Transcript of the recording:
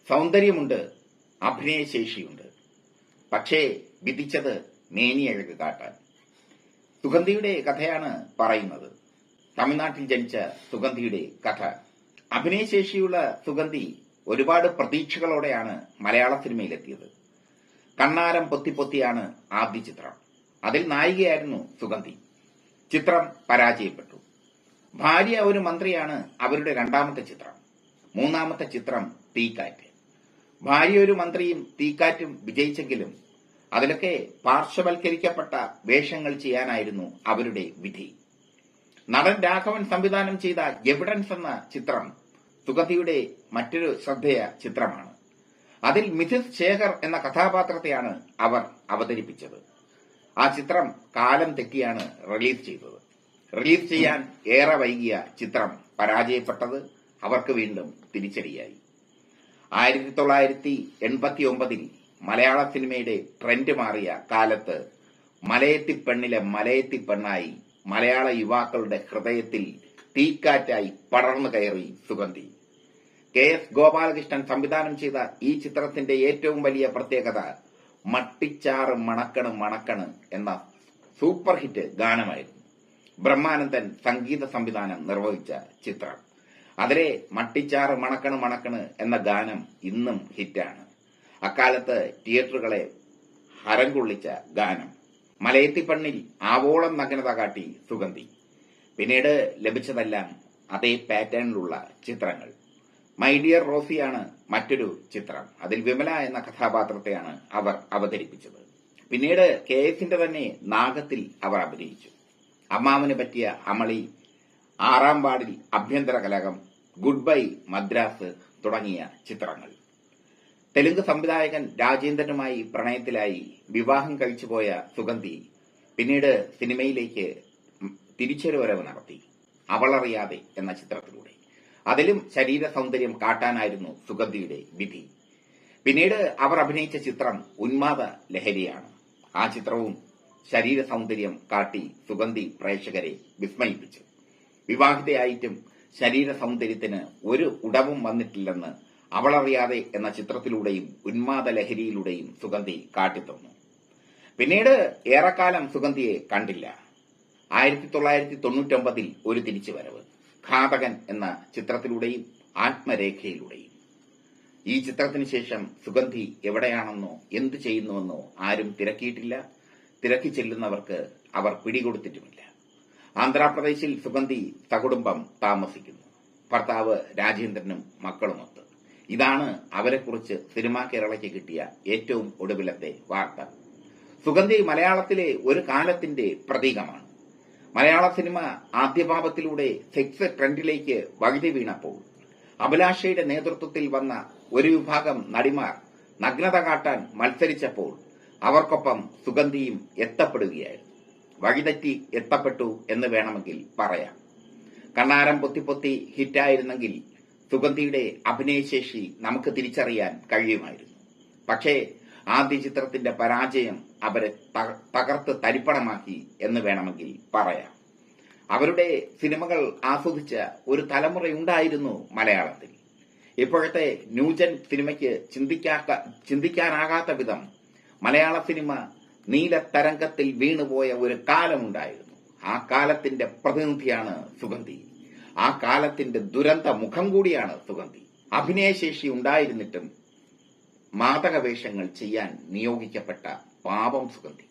സൗന്ദര്യമുണ്ട്, അഭിനയശേഷിയുണ്ട്. പക്ഷേ വിധിച്ചത് മേനിയഴക് കാട്ടാൻ. സുഗന്ധിയുടെ കഥയാണ് പറയുന്നത്. തമിഴ്നാട്ടിൽ ജനിച്ച സുഗന്ധിയുടെ കഥ. അഭിനയശേഷിയുള്ള സുഗന്ധി ഒരുപാട് പ്രതീക്ഷകളോടെയാണ് മലയാള സിനിമയിലെത്തിയത്. കണ്ണാരം പൊത്തിപ്പൊത്തിയാണ് ആദ്യ ചിത്രം. അതിൽ നായികയായിരുന്നു സുഗന്ധി. ചിത്രം പരാജയപ്പെട്ടു. ഭാര്യ ഒരു മന്ത്രിയാണ് അവരുടെ രണ്ടാമത്തെ ചിത്രം. മൂന്നാമത്തെ ചിത്രം തീക്കാറ്റ്. ഭാര്യ ഒരു മന്ത്രിയും തീക്കാറ്റും വിജയിച്ചെങ്കിലും അതിലൊക്കെ പാർശ്വവൽക്കരിക്കപ്പെട്ട വേഷങ്ങൾ ചെയ്യാനായിരുന്നു അവരുടെ വിധി. നടൻ രാഘവൻ സംവിധാനം ചെയ്ത എവിഡൻസ് എന്ന ചിത്രം സുഗന്ധിയുടെ മറ്റൊരു ശ്രദ്ധേയ ചിത്രമാണ്. അതിൽ മിഥിസ് ശേഖർ എന്ന കഥാപാത്രത്തെയാണ് അവർ അവതരിപ്പിച്ചത്. ആ ചിത്രം കാലം തെറ്റിയാണ് റിലീസ് ചെയ്തത്. റിലീസ് ചെയ്യാൻ ഏറെ വൈകിയ ചിത്രം പരാജയപ്പെട്ടത് അവർക്ക് വീണ്ടും തിരിച്ചടിയായി. 1989 മലയാള സിനിമയുടെ ട്രെൻഡ് മാറിയ കാലത്ത് മലയത്തിപ്പെണ്ണിലെ മലയത്തിപ്പെണ്ണായി മലയാള യുവാക്കളുടെ ഹൃദയത്തിൽ തീക്കാറ്റായി പടർന്നു കയറി സുഗന്ധി. KS ഗോപാലകൃഷ്ണൻ സംവിധാനം ചെയ്ത ഈ ചിത്രത്തിന്റെ ഏറ്റവും വലിയ പ്രത്യേകത മട്ടിച്ചാറ് മണക്കണ് മണക്കണ് എന്ന സൂപ്പർ ഹിറ്റ് ഗാനമായിരുന്നു. ബ്രഹ്മാനന്ദൻ സംഗീത സംവിധാനം നിർവഹിച്ച ചിത്രം. അതിലെ മട്ടിച്ചാറ് മണക്കണ് മണക്കണ് എന്ന ഗാനം ഇന്നും ഹിറ്റാണ്. അക്കാലത്ത് തിയേറ്ററുകളെ ഹരം കൊള്ളിച്ച ഗാനം. മലയത്തിപ്പെണ്ണിൽ ആവോളം നഗ്നത കാട്ടി സുഗന്ധി. പിന്നീട് ലഭിച്ചതെല്ലാം അതേ പാറ്റേണിലുള്ള ചിത്രങ്ങൾ. മൈ ഡിയർ റോസിയാണ് മറ്റൊരു ചിത്രം. അതിൽ വിമല എന്ന കഥാപാത്രത്തെയാണ് അവർ അവതരിപ്പിച്ചത്. പിന്നീട് KSന്റെ തന്നെ നാഗത്തിൽ അവർ അഭിനയിച്ചു. അമ്മാവന് പറ്റിയ അമളി, 6-ാം വാർഡിൽ അഭ്യന്തര കലഹം, ഗുഡ് ബൈ മദ്രാസ് തുടങ്ങിയ ചിത്രങ്ങൾ. തെലുങ്ക് സംവിധായകൻ രാജേന്ദ്രനുമായി പ്രണയത്തിലായി വിവാഹം കഴിച്ചുപോയ സുഗന്ധി പിന്നീട് സിനിമയിലേക്ക് തിരിച്ചൊരുവരവ് നടത്തി. അവളറിയാതെ എന്ന ചിത്രത്തിലൂടെ. അതിലും ശരീര സൗന്ദര്യം കാട്ടാനായിരുന്നു സുഗന്ധിയുടെ വിധി. പിന്നീട് അവർ അഭിനയിച്ച ചിത്രം ഉന്മാദ ലഹരിയാണ്. ആ ചിത്രവും ശരീര സൗന്ദര്യം കാട്ടി സുഗന്ധി പ്രേക്ഷകരെ വിസ്മയിപ്പിച്ചു. വിവാഹിതയായിട്ടും ശരീര സൗന്ദര്യത്തിന് ഒരു ഉടവും വന്നിട്ടില്ലെന്ന് അവളറിയാതെ എന്ന ചിത്രത്തിലൂടെയും ഉന്മാദ ലഹരിയിലൂടെയും സുഗന്ധി കാട്ടിത്തന്നു. പിന്നീട് ഏറെക്കാലം സുഗന്ധിയെ കണ്ടില്ല. 1999 ഒരു തിരിച്ചുവരവ്, ഘാതകൻ എന്ന ചിത്രത്തിലൂടെയും ആത്മരേഖയിലൂടെയും. ഈ ചിത്രത്തിന് ശേഷം സുഗന്ധി എവിടെയാണെന്നോ എന്തു ചെയ്യുന്നുവെന്നോ ആരും തിരക്കിയിട്ടില്ല. തിരക്കി ചെല്ലുന്നവർക്ക് അവർ പിടികൊടുത്തിട്ടുമില്ല. ആന്ധ്രാപ്രദേശിൽ സുഗന്ധി സകുടുംബം താമസിക്കുന്നു. ഭർത്താവ് രാജേന്ദ്രനും മക്കളുമൊത്ത്. ഇതാണ് അവരെക്കുറിച്ച് സിനിമാ കേരളയ്ക്ക് കിട്ടിയ ഏറ്റവും ഒടുവിലത്തെ വാർത്ത. സുഗന്ധി മലയാളത്തിലെ ഒരു കാലത്തിന്റെ പ്രതീകമാണ്. മലയാള സിനിമ ആദ്യഭാവത്തിലൂടെ സെക്സ് ട്രെൻഡിലേക്ക് വഴുതി വീണപ്പോൾ അഭിലാഷയുടെ നേതൃത്വത്തിൽ വന്ന ഒരു വിഭാഗം നടിമാർ നഗ്നത കാട്ടാൻ മത്സരിച്ചപ്പോൾ അവർക്കൊപ്പം സുഗന്ധിയും എത്തപ്പെടുകയായിരുന്നു. വഴിതെറ്റി എത്തപ്പെട്ടു എന്ന് വേണമെങ്കിൽ പറയാം. കണ്ണാരം പൊത്തിപ്പൊത്തി ഹിറ്റായിരുന്നെങ്കിൽ സുഗന്ധിയുടെ അഭിനയശേഷി നമുക്ക് തിരിച്ചറിയാൻ കഴിയുമായിരുന്നു. പക്ഷേ ആദ്യ ചിത്രത്തിന്റെ പരാജയം അവരെ തകർത്ത് തരിപ്പണമാക്കി എന്ന് വേണമെങ്കിൽ പറയാം. അവരുടെ സിനിമകൾ ആസ്വദിച്ച ഒരു തലമുറയുണ്ടായിരുന്നു മലയാളത്തിൽ. ഇപ്പോഴത്തെ ന്യൂജൻ സിനിമയ്ക്ക് ചിന്തിക്കാനാകാത്ത വിധം മലയാള സിനിമ നീലത്തരംഗത്തിൽ വീണുപോയ ഒരു കാലമുണ്ടായിരുന്നു. ആ കാലത്തിന്റെ പ്രതിനിധിയാണ് സുഗന്ധി. ആ കാലത്തിന്റെ ദുരന്ത മുഖം കൂടിയാണ് സുഗന്ധി. അഭിനയശേഷി ഉണ്ടായിരുന്നിട്ടും മാതക വേഷങ്ങൾ ചെയ്യാൻ നിയോഗിക്കപ്പെട്ട പാപം സുഗന്ധി.